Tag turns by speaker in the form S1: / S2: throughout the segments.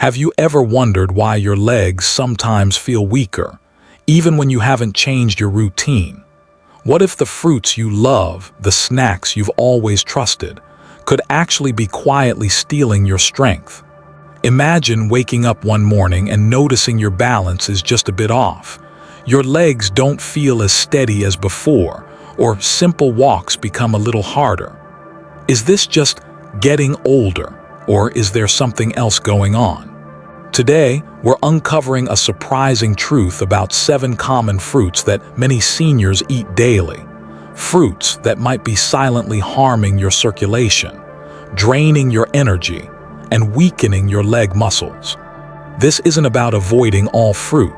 S1: Have you ever wondered why your legs sometimes feel weaker, even when you haven't changed your routine? What if the fruits you love, the snacks you've always trusted, could actually be quietly stealing your strength? Imagine waking up one morning and noticing your balance is just a bit off. Your legs don't feel as steady as before, or simple walks become a little harder. Is this just getting older, or is there something else going on? Today, we're uncovering a surprising truth about 7 common fruits that many seniors eat daily. Fruits that might be silently harming your circulation, draining your energy, and weakening your leg muscles. This isn't about avoiding all fruit.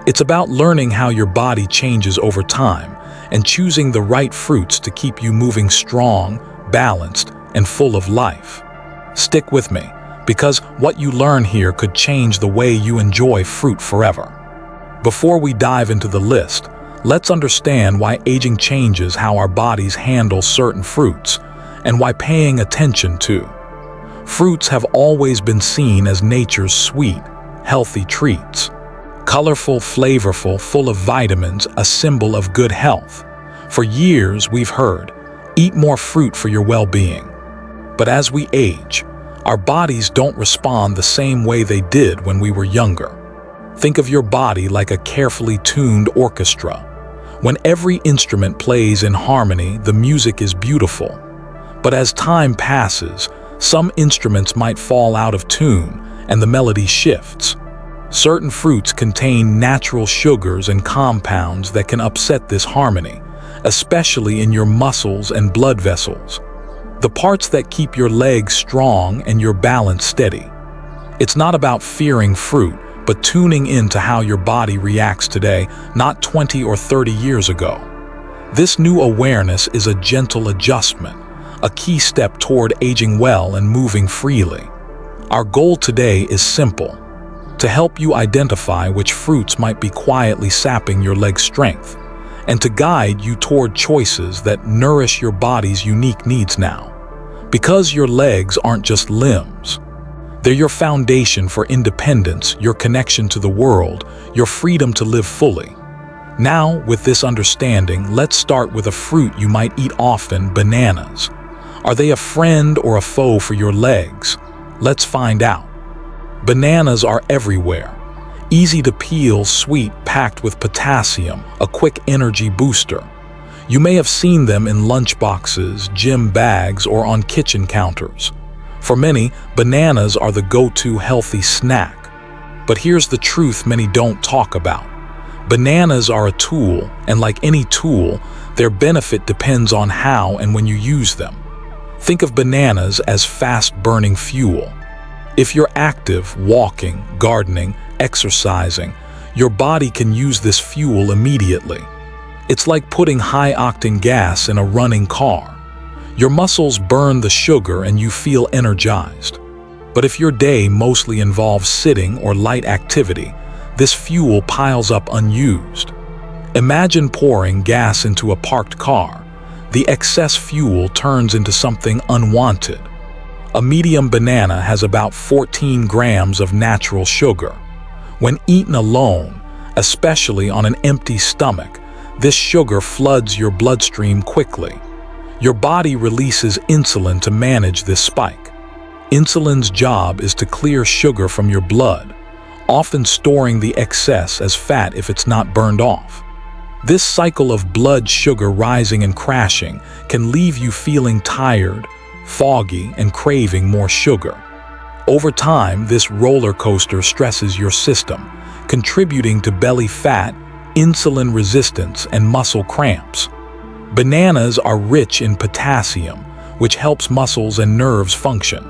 S1: It's about learning how your body changes over time and choosing the right fruits to keep you moving strong, balanced, and full of life. Stick with me, because what you learn here could change the way you enjoy fruit forever. Before we dive into the list, let's understand why aging changes how our bodies handle certain fruits, and why paying attention to. Fruits have always been seen as nature's sweet, healthy treats. Colorful, flavorful, full of vitamins, a symbol of good health. For years, we've heard, eat more fruit for your well-being. But as we age, our bodies don't respond the same way they did when we were younger. Think of your body like a carefully tuned orchestra. When every instrument plays in harmony, the music is beautiful. But as time passes, some instruments might fall out of tune and the melody shifts. Certain fruits contain natural sugars and compounds that can upset this harmony, especially in your muscles and blood vessels, the parts that keep your legs strong and your balance steady. It's not about fearing fruit, but tuning into how your body reacts today, not 20 or 30 years ago. This new awareness is a gentle adjustment, a key step toward aging well and moving freely. Our goal today is simple: to help you identify which fruits might be quietly sapping your leg's strength, and to guide you toward choices that nourish your body's unique needs now. Because your legs aren't just limbs. They're your foundation for independence, your connection to the world, your freedom to live fully. Now, with this understanding, let's start with a fruit you might eat often: bananas. Are they a friend or a foe for your legs? Let's find out. Bananas are everywhere. Easy to peel, sweet, packed with potassium, a quick energy booster. You may have seen them in lunchboxes, gym bags, or on kitchen counters. For many, bananas are the go-to healthy snack. But here's the truth many don't talk about. Bananas are a tool, and like any tool, their benefit depends on how and when you use them. Think of bananas as fast-burning fuel. If you're active, walking, gardening, exercising, your body can use this fuel immediately. It's like putting high-octane gas in a running car. Your muscles burn the sugar and you feel energized. But if your day mostly involves sitting or light activity, this fuel piles up unused. Imagine pouring gas into a parked car. The excess fuel turns into something unwanted. A medium banana has about 14 grams of natural sugar. When eaten alone, especially on an empty stomach, this sugar floods your bloodstream quickly. Your body releases insulin to manage this spike. Insulin's job is to clear sugar from your blood, often storing the excess as fat if it's not burned off. This cycle of blood sugar rising and crashing can leave you feeling tired, foggy, and craving more sugar. Over time, this roller coaster stresses your system, contributing to belly fat, insulin resistance, and muscle cramps. Bananas are rich in potassium, which helps muscles and nerves function.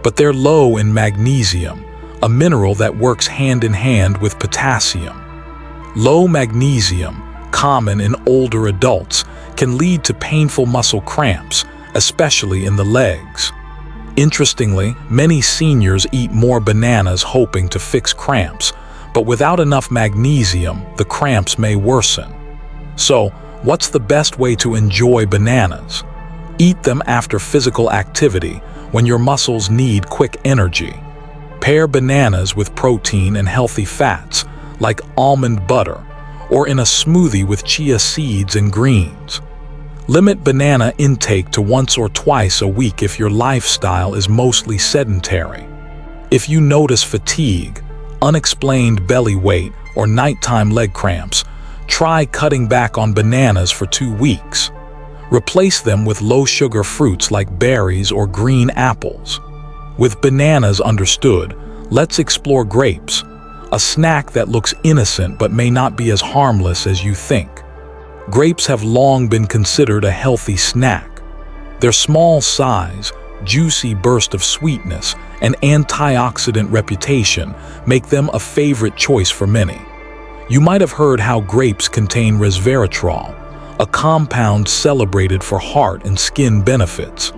S1: But they're low in magnesium, a mineral that works hand in hand with potassium. Low magnesium, common in older adults, can lead to painful muscle cramps, especially in the legs. Interestingly, many seniors eat more bananas hoping to fix cramps, but without enough magnesium, the cramps may worsen. So, what's the best way to enjoy bananas? Eat them after physical activity, when your muscles need quick energy. Pair bananas with protein and healthy fats, like almond butter, or in a smoothie with chia seeds and greens. Limit banana intake to once or twice a week if your lifestyle is mostly sedentary. If you notice fatigue, unexplained belly weight, or nighttime leg cramps, try cutting back on bananas for 2 weeks. Replace them with low-sugar fruits like berries or green apples. With bananas understood, let's explore grapes, a snack that looks innocent but may not be as harmless as you think. Grapes have long been considered a healthy snack. Their small size, juicy burst of sweetness, and antioxidant reputation make them a favorite choice for many. You might have heard how grapes contain resveratrol, a compound celebrated for heart and skin benefits.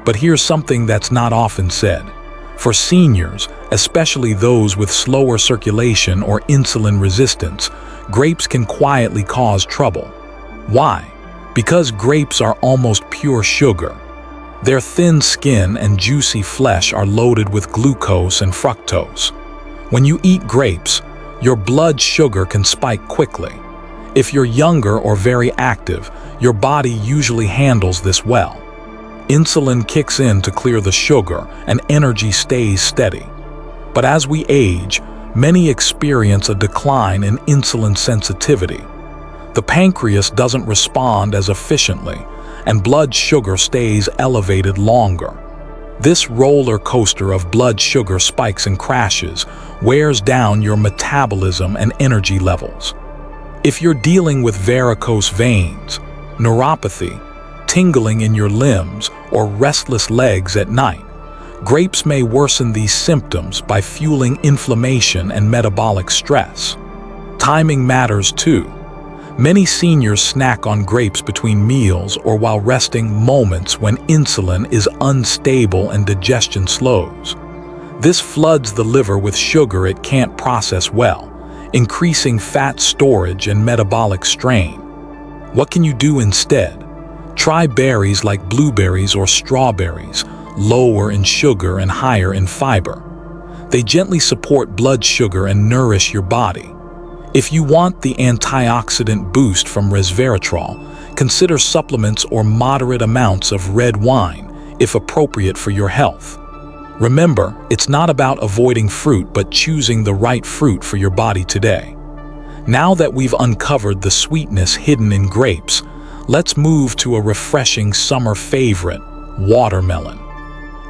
S1: But here's something that's not often said. For seniors, especially those with slower circulation or insulin resistance, grapes can quietly cause trouble. Why? Because grapes are almost pure sugar. Their thin skin and juicy flesh are loaded with glucose and fructose. When you eat grapes, your blood sugar can spike quickly. If you're younger or very active, your body usually handles this well. Insulin kicks in to clear the sugar and energy stays steady. But as we age, many experience a decline in insulin sensitivity. The pancreas doesn't respond as efficiently, and blood sugar stays elevated longer. This roller coaster of blood sugar spikes and crashes wears down your metabolism and energy levels. If you're dealing with varicose veins, neuropathy, tingling in your limbs, or restless legs at night, grapes may worsen these symptoms by fueling inflammation and metabolic stress. Timing matters too. Many seniors snack on grapes between meals or while resting, moments when insulin is unstable and digestion slows. This floods the liver with sugar it can't process well, increasing fat storage and metabolic strain. What can you do instead? Try berries like blueberries or strawberries, lower in sugar and higher in fiber. They gently support blood sugar and nourish your body. If you want the antioxidant boost from resveratrol, consider supplements or moderate amounts of red wine, if appropriate for your health. Remember, it's not about avoiding fruit but choosing the right fruit for your body today. Now that we've uncovered the sweetness hidden in grapes, let's move to a refreshing summer favorite, watermelon.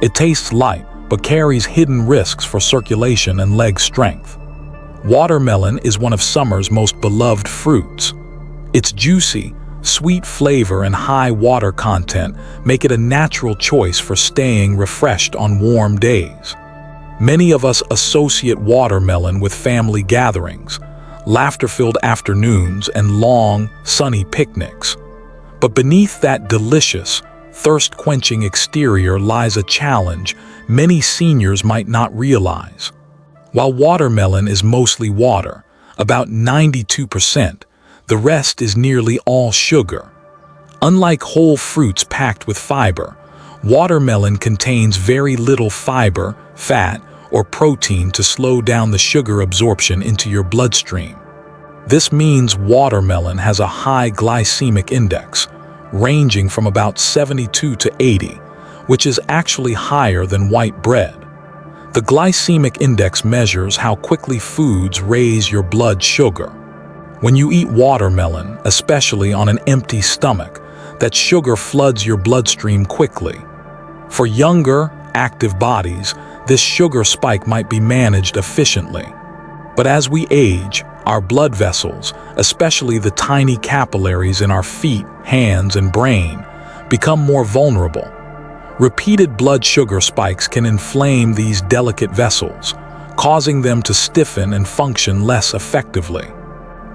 S1: It tastes light but carries hidden risks for circulation and leg strength. Watermelon is one of summer's most beloved fruits. Its juicy, sweet flavor and high water content make it a natural choice for staying refreshed on warm days. Many of us associate watermelon with family gatherings, laughter-filled afternoons, and long, sunny picnics. But beneath that delicious, thirst-quenching exterior lies a challenge many seniors might not realize. While watermelon is mostly water, about 92%, the rest is nearly all sugar. Unlike whole fruits packed with fiber, watermelon contains very little fiber, fat, or protein to slow down the sugar absorption into your bloodstream. This means watermelon has a high glycemic index, ranging from about 72 to 80, which is actually higher than white bread. The glycemic index measures how quickly foods raise your blood sugar. When you eat watermelon, especially on an empty stomach, that sugar floods your bloodstream quickly. For younger, active bodies, this sugar spike might be managed efficiently. But as we age, our blood vessels, especially the tiny capillaries in our feet, hands, and brain, become more vulnerable. Repeated blood sugar spikes can inflame these delicate vessels, causing them to stiffen and function less effectively.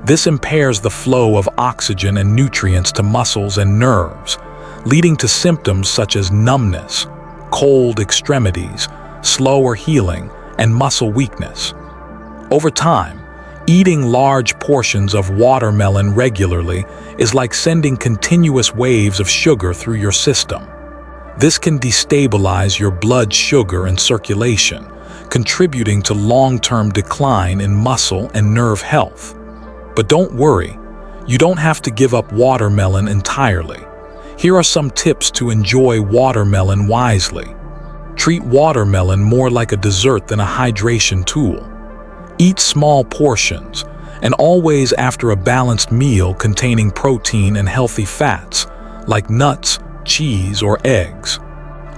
S1: This impairs the flow of oxygen and nutrients to muscles and nerves, leading to symptoms such as numbness, cold extremities, slower healing, and muscle weakness. Over time, eating large portions of watermelon regularly is like sending continuous waves of sugar through your system. This can destabilize your blood sugar and circulation, contributing to long-term decline in muscle and nerve health. But don't worry, you don't have to give up watermelon entirely. Here are some tips to enjoy watermelon wisely. Treat watermelon more like a dessert than a hydration tool. Eat small portions, and always after a balanced meal containing protein and healthy fats, like nuts, cheese, or eggs.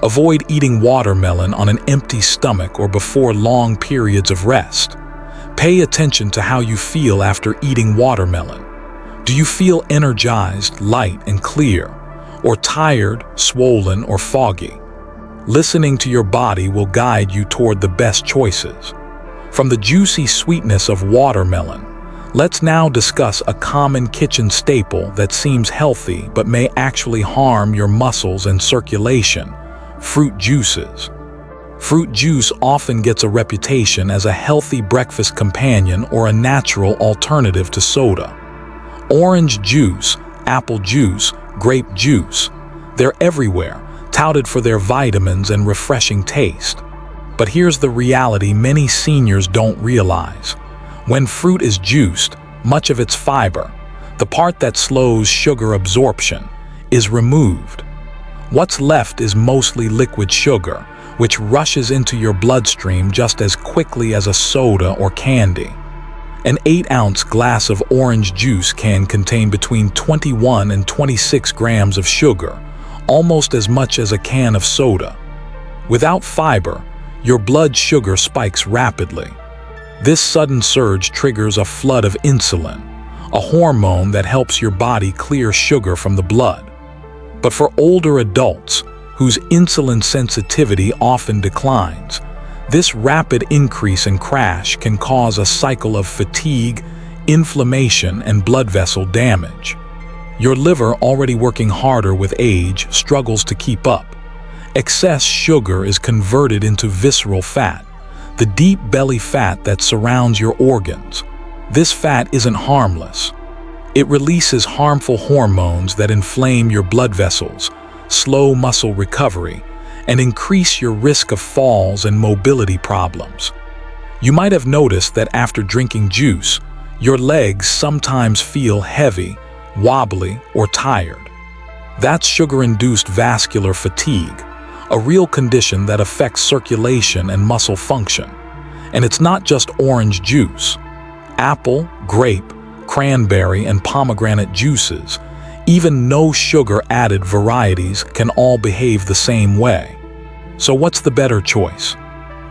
S1: Avoid eating watermelon on an empty stomach or before long periods of rest. Pay attention to how you feel after eating watermelon. Do you feel energized, light, and clear, or tired, swollen, or foggy? Listening to your body will guide you toward the best choices. From the juicy sweetness of watermelon, let's now discuss a common kitchen staple that seems healthy but may actually harm your muscles and circulation: fruit juices. Fruit juice often gets a reputation as a healthy breakfast companion or a natural alternative to soda. Orange juice, apple juice, grape juice, they're everywhere, touted for their vitamins and refreshing taste. But here's the reality many seniors don't realize. When fruit is juiced, much of its fiber, the part that slows sugar absorption, is removed. What's left is mostly liquid sugar, which rushes into your bloodstream just as quickly as a soda or candy. An 8-ounce glass of orange juice can contain between 21 and 26 grams of sugar, almost as much as a can of soda. Without fiber, your blood sugar spikes rapidly. This sudden surge triggers a flood of insulin, a hormone that helps your body clear sugar from the blood. But for older adults, whose insulin sensitivity often declines, this rapid increase in crash can cause a cycle of fatigue, inflammation, and blood vessel damage. Your liver, already working harder with age, struggles to keep up. Excess sugar is converted into visceral fat, the deep belly fat that surrounds your organs. This fat isn't harmless. It releases harmful hormones that inflame your blood vessels, slow muscle recovery, and increase your risk of falls and mobility problems. You might have noticed that after drinking juice, your legs sometimes feel heavy, wobbly, or tired. That's sugar-induced vascular fatigue, a real condition that affects circulation and muscle function. And it's not just orange juice. Apple, grape, cranberry, and pomegranate juices, even no sugar added varieties, can all behave the same way. So what's the better choice?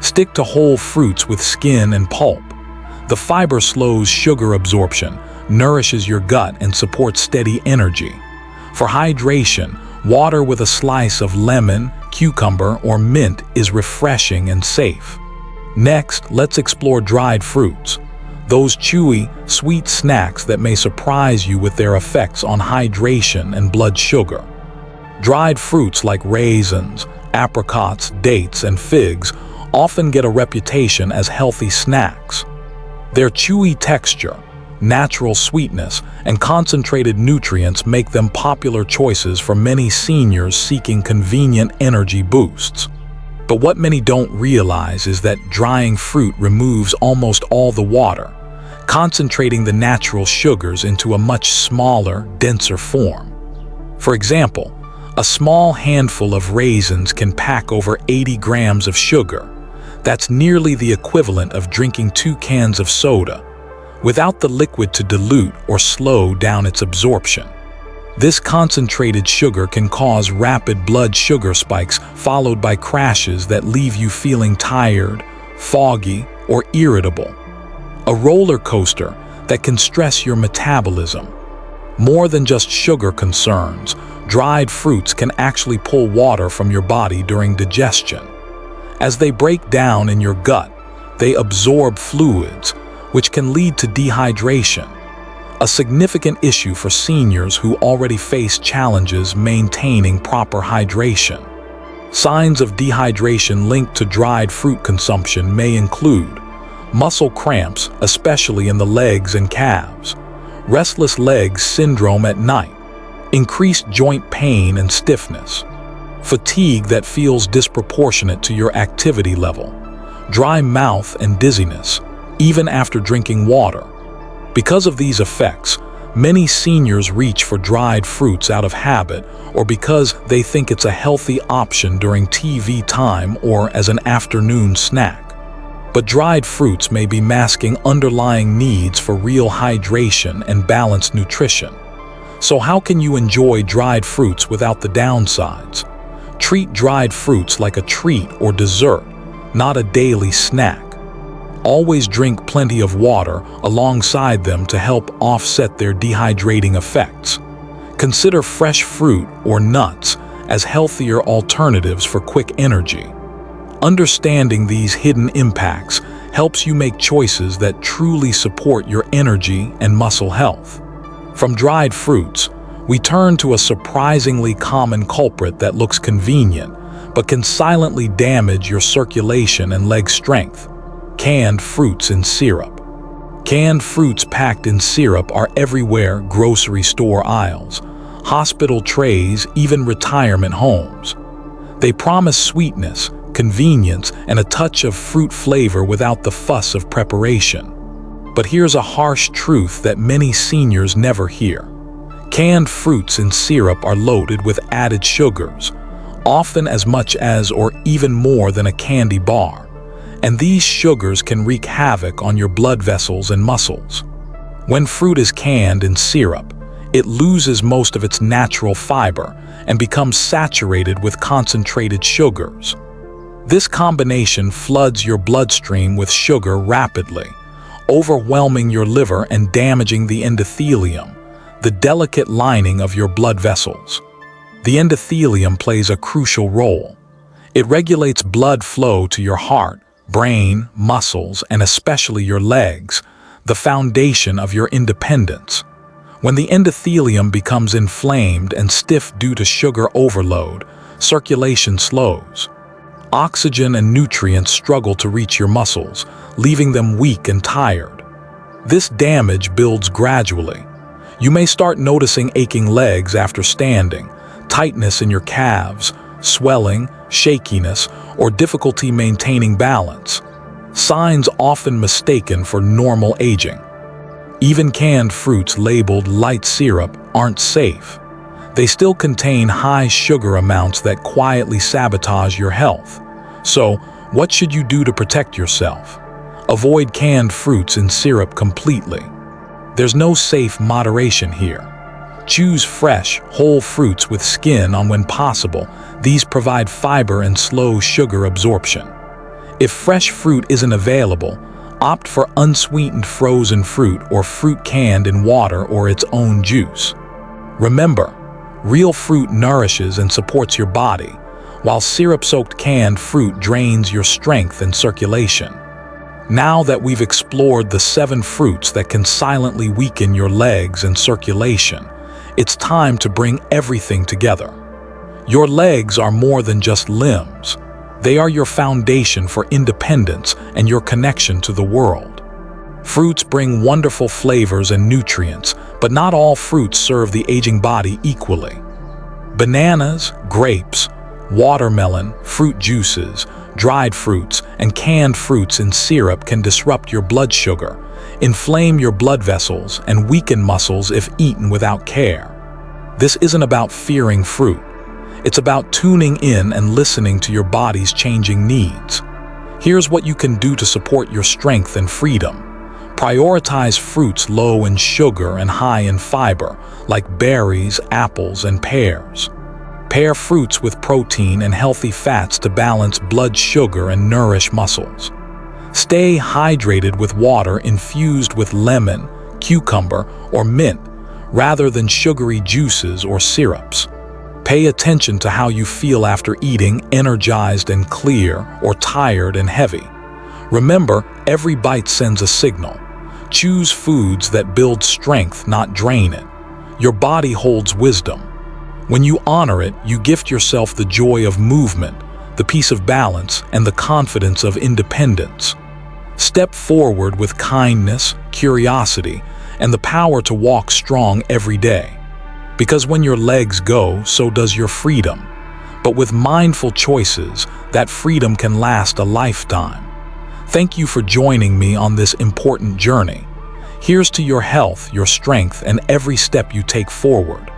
S1: Stick to whole fruits with skin and pulp. The fiber slows sugar absorption, nourishes your gut, and supports steady energy. For hydration, water with a slice of lemon, cucumber, or mint is refreshing and safe. Next, let's explore dried fruits. Those chewy, sweet snacks that may surprise you with their effects on hydration and blood sugar. Dried fruits like raisins, apricots, dates, and figs often get a reputation as healthy snacks. Their chewy texture, natural sweetness, and concentrated nutrients make them popular choices for many seniors seeking convenient energy boosts. But what many don't realize is that drying fruit removes almost all the water, concentrating the natural sugars into a much smaller, denser form. For example, a small handful of raisins can pack over 80 grams of sugar. That's nearly the equivalent of drinking 2 cans of soda, without the liquid to dilute or slow down its absorption. This concentrated sugar can cause rapid blood sugar spikes followed by crashes that leave you feeling tired, foggy, or irritable. A roller coaster that can stress your metabolism. More than just sugar concerns, dried fruits can actually pull water from your body during digestion. As they break down in your gut, they absorb fluids, which can lead to dehydration, a significant issue for seniors who already face challenges maintaining proper hydration. Signs of dehydration linked to dried fruit consumption may include muscle cramps, especially in the legs and calves, restless legs syndrome at night, increased joint pain and stiffness, fatigue that feels disproportionate to your activity level, dry mouth, and dizziness, even after drinking water. Because of these effects, many seniors reach for dried fruits out of habit or because they think it's a healthy option during TV time or as an afternoon snack. But dried fruits may be masking underlying needs for real hydration and balanced nutrition. So how can you enjoy dried fruits without the downsides? Treat dried fruits like a treat or dessert, not a daily snack. Always drink plenty of water alongside them to help offset their dehydrating effects. Consider fresh fruit or nuts as healthier alternatives for quick energy. Understanding these hidden impacts helps you make choices that truly support your energy and muscle health. From dried fruits, we turn to a surprisingly common culprit that looks convenient, but can silently damage your circulation and leg strength: canned fruits in syrup. Canned fruits packed in syrup are everywhere: grocery store aisles, hospital trays, even retirement homes. They promise sweetness, convenience, and a touch of fruit flavor without the fuss of preparation. But here's a harsh truth that many seniors never hear. Canned fruits in syrup are loaded with added sugars, often as much as or even more than a candy bar. And these sugars can wreak havoc on your blood vessels and muscles. When fruit is canned in syrup, it loses most of its natural fiber and becomes saturated with concentrated sugars. This combination floods your bloodstream with sugar rapidly, overwhelming your liver and damaging the endothelium, the delicate lining of your blood vessels. The endothelium plays a crucial role. It regulates blood flow to your heart, brain, muscles, and especially your legs, the foundation of your independence. When the endothelium becomes inflamed and stiff due to sugar overload, circulation slows. Oxygen and nutrients struggle to reach your muscles, leaving them weak and tired. This damage builds gradually. You may start noticing aching legs after standing, tightness in your calves, swelling, shakiness, or difficulty maintaining balance. Signs often mistaken for normal aging. Even canned fruits labeled light syrup aren't safe. They still contain high sugar amounts that quietly sabotage your health. So, what should you do to protect yourself? Avoid canned fruits in syrup completely. There's no safe moderation here. Choose fresh, whole fruits with skin on when possible. These provide fiber and slow sugar absorption. If fresh fruit isn't available, opt for unsweetened frozen fruit or fruit canned in water or its own juice. Remember, real fruit nourishes and supports your body, while syrup-soaked canned fruit drains your strength and circulation. Now that we've explored the 7 fruits that can silently weaken your legs and circulation, it's time to bring everything together. Your legs are more than just limbs. They are your foundation for independence and your connection to the world. Fruits bring wonderful flavors and nutrients, but not all fruits serve the aging body equally. Bananas, grapes, watermelon, fruit juices, dried fruits, and canned fruits in syrup can disrupt your blood sugar, inflame your blood vessels, and weaken muscles if eaten without care. This isn't about fearing fruit. It's about tuning in and listening to your body's changing needs. Here's what you can do to support your strength and freedom. Prioritize fruits low in sugar and high in fiber, like berries, apples, and pears. Pair fruits with protein and healthy fats to balance blood sugar and nourish muscles. Stay hydrated with water infused with lemon, cucumber, or mint, rather than sugary juices or syrups. Pay attention to how you feel after eating, energized and clear, or tired and heavy. Remember, every bite sends a signal. Choose foods that build strength, not drain it. Your body holds wisdom. When you honor it, you gift yourself the joy of movement, the peace of balance, and the confidence of independence. Step forward with kindness, curiosity, and the power to walk strong every day. Because when your legs go, so does your freedom. But with mindful choices, that freedom can last a lifetime. Thank you for joining me on this important journey. Here's to your health, your strength, and every step you take forward.